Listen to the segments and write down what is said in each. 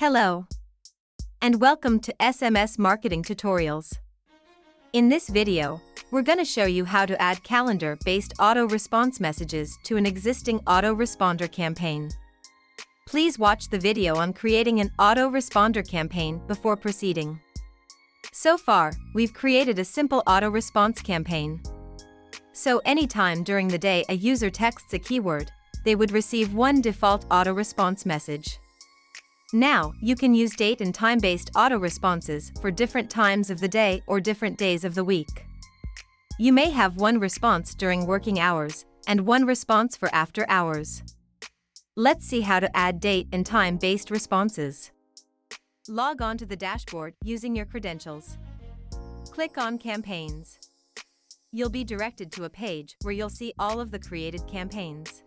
Hello, and welcome to SMS Marketing Tutorials. In this video, we're going to show you how to add calendar-based auto-response messages to an existing autoresponder campaign. Please watch the video on creating an autoresponder campaign before proceeding. So far, we've created a simple auto-response campaign. So anytime during the day a user texts a keyword, they would receive one default auto-response message. Now, you can use date and time-based auto-responses for different times of the day or different days of the week. You may have one response during working hours and one response for after hours. Let's see how to add date and time-based responses. Log on to the dashboard using your credentials. Click on Campaigns. You'll be directed to a page where you'll see all of the created campaigns.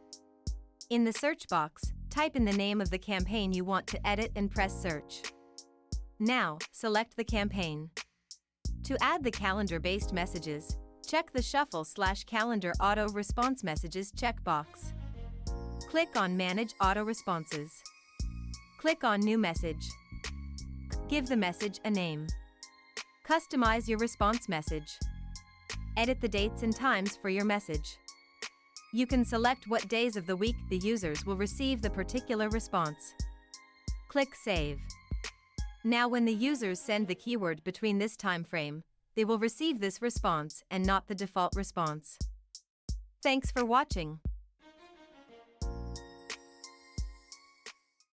In the search box, type in the name of the campaign you want to edit and press search. Now, select the campaign. To add the calendar-based messages, check the Shuffle/Calendar Auto-Response Messages checkbox. Click on Manage Auto-Responses. Click on New Message. Give the message a name. Customize your response message. Edit the dates and times for your message. You can select what days of the week the users will receive the particular response. Click Save. Now when the users send the keyword between this time frame, they will receive this response and not the default response. Thanks for watching.